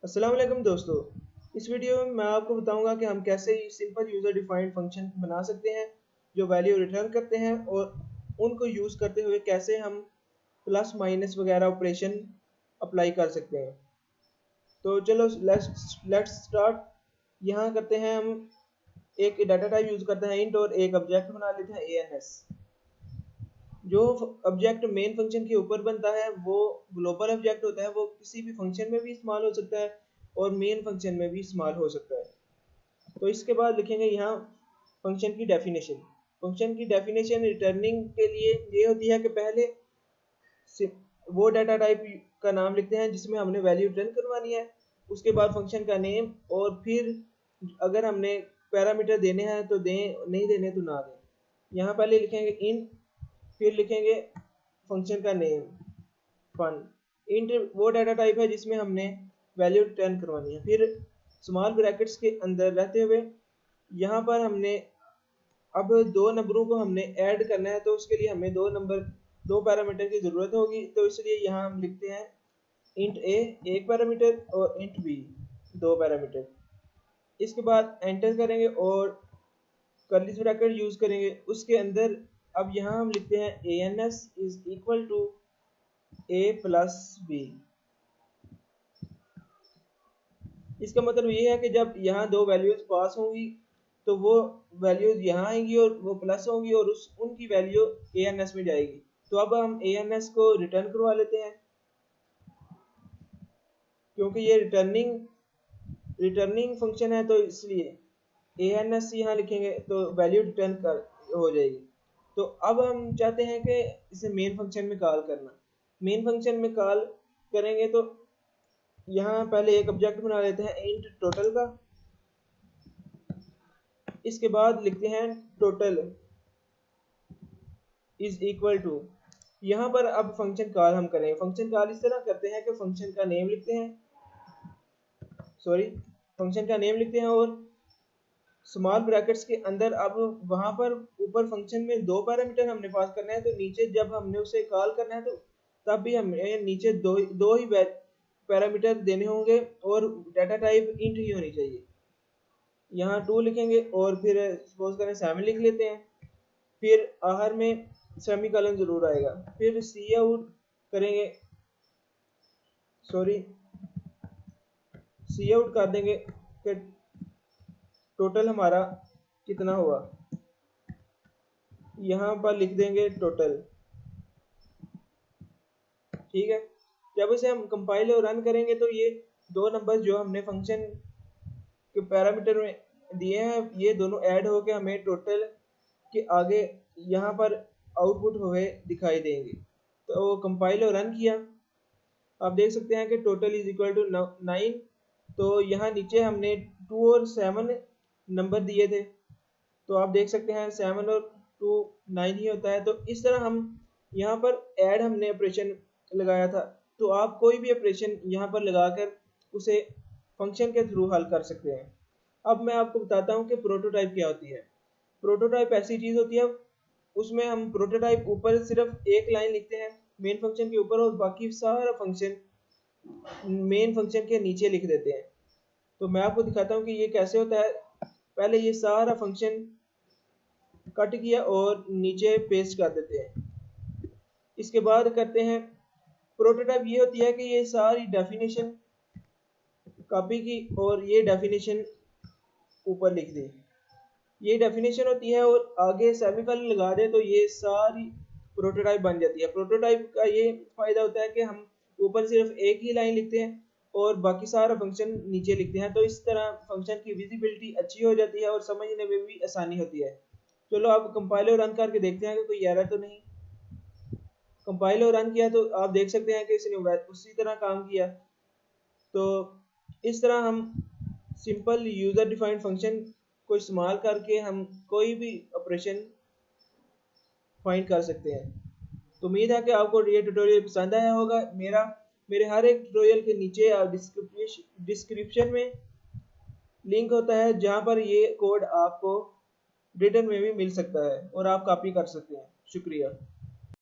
अस्सलाम वालेकुम दोस्तों। इस वीडियो में मैं आपको बताऊंगा कि हम कैसे सिंपल यूज़र डिफाइंड फंक्शन बना सकते हैं जो वैल्यू रिटर्न करते हैं और उनको यूज़ करते हुए कैसे हम प्लस माइनस वगैरह ऑपरेशन अप्लाई कर सकते हैं। तो चलो लेट्स स्टार्ट। यहाँ करते हैं हम एक डाटा टाइप यूज़ करते हैं इंट और एक ऑब्जेक्ट बना लेते हैं ANS। जो ऑब्जेक्ट मेन फंक्शन के ऊपर बनता है वो ग्लोबल ऑब्जेक्ट होता है, वो किसी भी फंक्शन में भी इस्तेमाल हो सकता है और मेन फंक्शन में भी इस्तेमाल हो सकता है। तो इसके बाद लिखेंगे यहाँ फंक्शन की डेफिनेशन। फंक्शन की डेफिनेशन रिटर्निंग के लिए ये होती है कि पहले वो डाटा टाइप का नाम लिखते हैं जिसमें हमने वैल्यू रिटर्न करवानी है, उसके बाद फंक्शन का नेम, और फिर अगर हमने पैरामीटर देने हैं तो दें, नहीं देने तो ना दें। यहाँ पहले लिखेंगे इंट, फिर लिखेंगे फंक्शन का नेम फन। इंट वो डाटा टाइप है जिसमें हमने वैल्यू रिटर्न करवानी है। फिर स्मॉल ब्रैकेट्स के अंदर रहते हुए यहाँ पर हमने अब दो नंबरों को हमने ऐड करना है, तो उसके लिए हमें दो पैरामीटर की ज़रूरत होगी। तो इसलिए यहाँ हम लिखते हैं इंट ए एक पैरामीटर और इंट बी दो पैरामीटर। इसके बाद एंटर करेंगे और कर्ली ब्रैकेट यूज़ करेंगे उसके अंदर। अब यहाँ हम लिखते हैं ANS is equal to A plus B. इसका मतलब ये है कि जब यहाँ दो वैल्यूज पास होंगी तो वो वैल्यूज यहाँ आएंगी और वो प्लस होंगी और उनकी वैल्यू ANS में जाएगी। तो अब हम ANS को रिटर्न करवा लेते हैं, क्योंकि ये रिटर्निंग फंक्शन है तो इसलिए ANS यहाँ लिखेंगे तो वैल्यू रिटर्न कर हो जाएगी। तो अब हम चाहते हैं कि इसे मेन फंक्शन में कॉल करना। मेन फंक्शन में कॉल करेंगे तो यहाँ पहले एक ऑब्जेक्ट बना लेते हैं इंट टोटल का। इसके बाद लिखते हैं टोटल इज इक्वल टू, यहाँ पर अब फंक्शन कॉल हम करेंगे। फंक्शन कॉल इस तरह करते हैं कि फंक्शन का नेम लिखते हैं और स्मॉल ब्रैकेट्स के अंदर अब वहां पर ऊपर फंक्शन में दो पैरामीटर हमने पास करना है, तो नीचे जब हमने उसे कॉल करना है तो तब भी हमें नीचे दो ही पैरामीटर देने होंगे और डाटा टाइप इंट ही होनी चाहिए। यहाँ टू लिखेंगे और फिर सपोज करें 7 लिख लेते हैं, फिर आखिर में सेमी कॉलन जरूर आएगा। फिर सी आउट करेंगे, सी आउट कर देंगे कि टोटल हमारा कितना हुआ। यहाँ पर लिख देंगे टोटल, ठीक है। जब इसे हम कंपाइल और रन करेंगे तो ये दो नंबर जो हमने फंक्शन के पैरामीटर में दिए हैं ये दोनों ऐड होके हमें टोटल के आगे यहाँ पर आउटपुट हुए दिखाई देंगे। तो कंपाइल और रन किया, आप देख सकते हैं कि टोटल इज इक्वल टू 9। तो यहाँ नीचे हमने 2 और 7 नंबर दिए थे, तो आप देख सकते हैं 7 और 2 9 ही होता है। तो इस तरह हम यहाँ पर ऐड हमने ऑपरेशन लगाया था, तो आप कोई भी ऑपरेशन यहाँ पर लगाकर उसे फंक्शन के थ्रू हल कर सकते हैं। अब मैं आपको बताता हूँ कि प्रोटोटाइप क्या होती है। प्रोटोटाइप ऐसी चीज़ होती है, उसमें हम प्रोटोटाइप ऊपर सिर्फ एक लाइन लिखते हैं मेन फंक्शन के ऊपर और बाकी सारा फंक्शन मेन फंक्शन के नीचे लिख देते हैं। तो मैं आपको दिखाता हूँ कि ये कैसे होता है। पहले ये सारा फंक्शन कट किया और नीचे पेस्ट कर देते हैं। इसके बाद करते हैं प्रोटोटाइप। ये होती है कि ये सारी डेफिनेशन कॉपी की और ये डेफिनेशन ऊपर लिख दी। ये डेफिनेशन होती है और आगे सेमीकोलन लगा दे तो ये सारी प्रोटोटाइप बन जाती है। प्रोटोटाइप का ये फायदा होता है कि हम ऊपर सिर्फ एक ही लाइन लिखते हैं और बाकी सारा फंक्शन नीचे लिखते हैं, तो इस तरह फंक्शन की विजिबिलिटी अच्छी हो जाती है और समझने में भी आसानी होती है। चलो अब कंपाइल और रन करके देखते हैं कि कोई एरर तो नहीं। कंपाइल और रन किया तो आप देख सकते हैं कि इसने उसी तरह काम किया। तो इस तरह हम सिंपल यूज़र डिफाइंड फंक्शन को इस्तेमाल करके हम कोई भी ऑपरेशन फाइंड कर सकते हैं। तो उम्मीद है कि आपको ये ट्यूटोरियल पसंद आया होगा। मेरे हर एक ट्यूटोरियल के नीचे डिस्क्रिप्शन में लिंक होता है जहाँ पर ये कोड आपको रिटर्न में भी मिल सकता है और आप कॉपी कर सकते हैं। शुक्रिया।